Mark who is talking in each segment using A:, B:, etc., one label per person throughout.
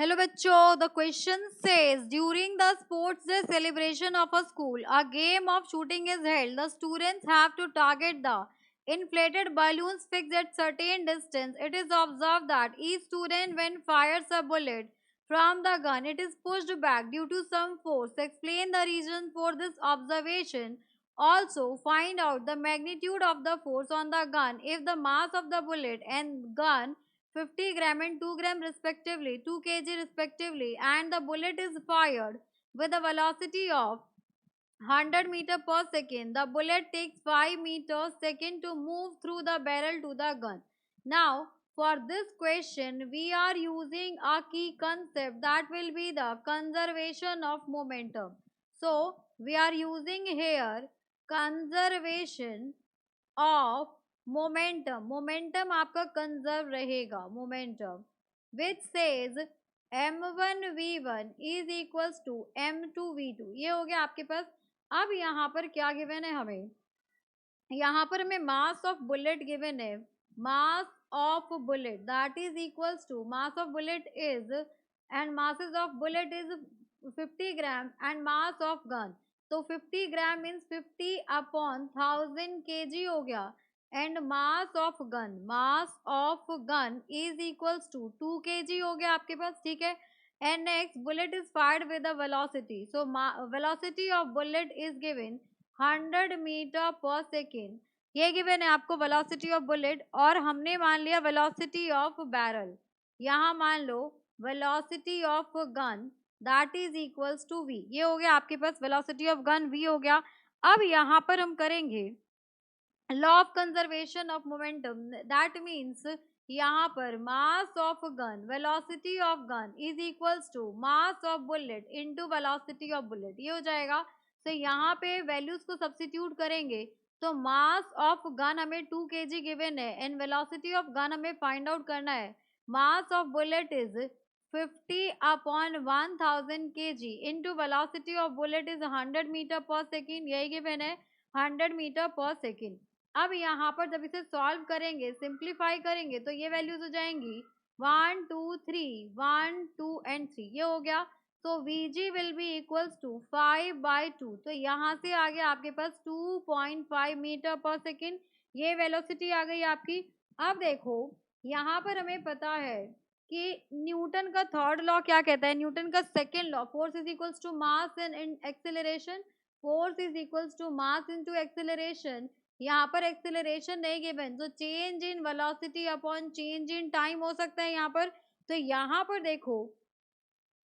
A: Hello bachcho, the question says during the sports day celebration of a school, a game of shooting is held. The students have to target the inflated balloons fixed at certain distance. It is observed that each student when fires a bullet from the gun, it is pushed back due to some force. Explain the reason for this observation. Also, find out the magnitude of the force on the gun if the mass of the bullet and gun 50 gram and 2 gram respectively, 2 kg respectively, and the bullet is fired with a velocity of 100 meter per second. The bullet takes 5 meters second to move through the barrel to the gun. Now, for this question, we are using a key concept that will be the conservation of momentum. So, we are using here conservation of momentum आपका conserve रहेगा momentum which says m1v1 is equals to m2v2 ये हो गया आपके पास। अब यहाँ पर क्या गिवन है हमें, यहाँ पर हमें मास ऑफ बुलेट गिवन है, mass of bullet that is equals to mass of bullet is and masses of bullet is 50 gram and mass of gun, तो 50 ग्राम मीन्स 50 अपॉन 1000 kg हो गया and mass of gun is equals to 2 kg हो गया आपके पास, ठीक है। And next bullet is fired with a velocity, so velocity of bullet is given 100 metre per second, ये गिवन है आपको वेलोसिटी ऑफ बुलेट। और हमने मान लिया वेलोसिटी ऑफ बैरल, यहाँ मान लो velocity of gun that is equals to v, ये हो गया आपके पास वेलोसिटी ऑफ गन v हो गया। अब यहाँ पर हम करेंगे law of conservation of momentum, that means यहाँ पर mass of gun velocity of gun is equals to mass of bullet into velocity of bullet, ये हो जाएगा। तो यहाँ पे वैल्यूज को सब्स्टिट्यूट करेंगे तो मास ऑफ गन हमें 2 kg गिवन है एंड वेलोसिटी ऑफ गन हमें फाइंड आउट करना है। Mass of bullet is 50 upon 1000 kg into velocity of bullet is 100 metre per second, यही गिवन है 100 मीटर पर सेकेंड। अब यहाँ पर जब इसे सॉल्व करेंगे सिंप्लीफाई करेंगे तो ये वैल्यूज हो जाएंगी 1 2 3 1 2 एंड 3, ये हो गया। तो Vg will be equals to 5/2, तो यहाँ से आ गया आपके पास 2.5 मीटर पर सेकेंड, ये वेलोसिटी आ गई आपकी। अब देखो यहाँ पर हमें पता है कि न्यूटन का थर्ड लॉ क्या कहता है, न्यूटन का second law force is equals to mass in acceleration, force is equals to mass into acceleration. यहाँ पर एक्सेलरेशन नहीं गिवन, तो change in velocity upon change in time हो सकता है यहाँ पर। तो यहाँ पर देखो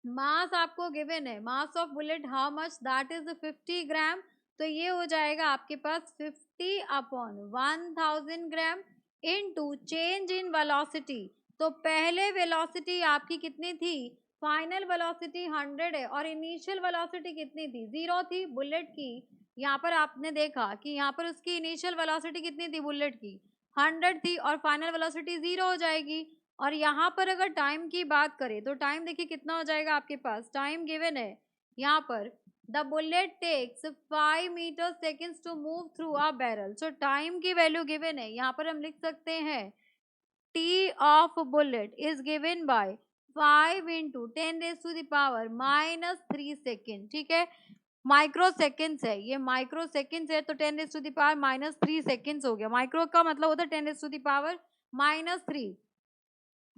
A: मास आपको गिवन है, mass of bullet how much that is 50 ग्राम, तो ये हो जाएगा आपके पास 50 upon 1000 gram into change in velocity. तो पहले वेलोसिटी आपकी कितनी थी, फाइनल वेलोसिटी 100 है और इनिशियल वेलोसिटी कितनी थी, 0 थी बुलेट की। यहाँ पर आपने देखा कि यहाँ पर उसकी इनिशियल वेलोसिटी कितनी थी बुलेट की, 100 थी और फाइनल वेलोसिटी 0 हो जाएगी। और यहाँ पर अगर टाइम की बात करें तो टाइम देखिए कितना हो जाएगा आपके पास, टाइम गिवन है यहाँ पर the bullet takes 5 metre seconds to move through a barrel, so time की वैल्यू गिवन है, यहाँ पर हम लिख सकते हैं T of bullet is given by 5 into 10⁻³ second, ठीक है। माइक्रो सेकेंड्स है, ये माइक्रो सेकेंड्स है तो 10⁻³ सेकेंड्स हो गया, माइक्रो का मतलब होता है 10⁻³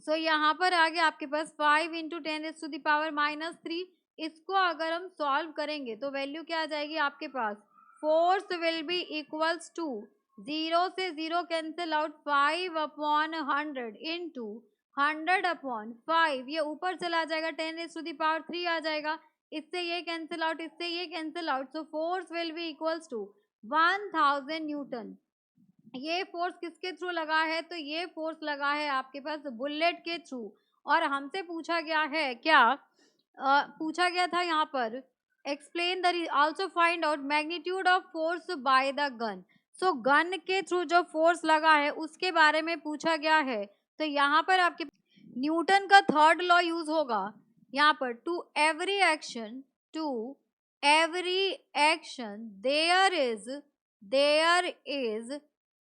A: सो यहाँ पर आ गया आपके पास 5 इंटू 10⁻³ इसको अगर हम सॉल्व करेंगे तो वैल्यू क्या आ जाएगी आपके पास, force will be equals to 0 से 0 cancel out 5 upon 100 into 100 upon 5, ये ऊपर चला जाएगा 10⁻³ आ जाएगा, इससे ये कैंसिल आउट इससे ये cancel out, so force will be equals to 1000 newton. ये फोर्स किसके थ्रू लगा है, तो ये फोर्स लगा है आपके पास बुलेट के थ्रू। और हमसे पूछा गया है क्या, पूछा गया था यहाँ पर explain the also find out magnitude of force by the gun, so gun के थ्रू जो फोर्स लगा है उसके बारे में पूछा गया है। तो यहाँ पर आपके न्यूटन का थर्ड लॉ यूज होगा यहाँ पर, to every action there is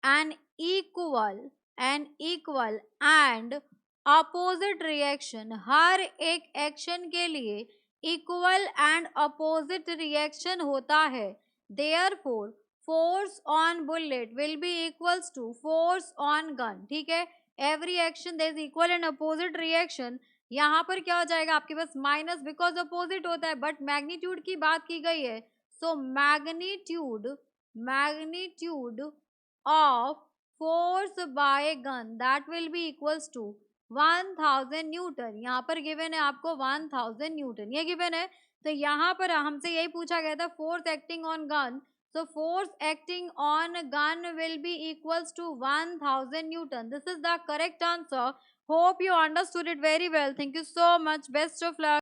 A: an equal and opposite reaction, हर एक एक्शन के लिए इक्वल एंड अपोजिट रिएक्शन होता है। Therefore force on bullet will be equals to force on gun. ठीक है, every action there is equal and opposite reaction. यहाँ पर क्या हो जाएगा आपके पास माइनस, बिकॉज अपोजिट होता है, बट मैग्नीट्यूड की बात की गई है। So magnitude of force by gun that will be equals to 1000 newton. यहाँ पर गिवन है आपको 1000 न्यूटन, ये गिवन है। तो यहाँ पर हमसे यही पूछा गया था force acting on gun, so force acting on gun will be equals to 1000 newton. This is the correct answer. Hope you understood it very well. Thank you so much. Best of luck.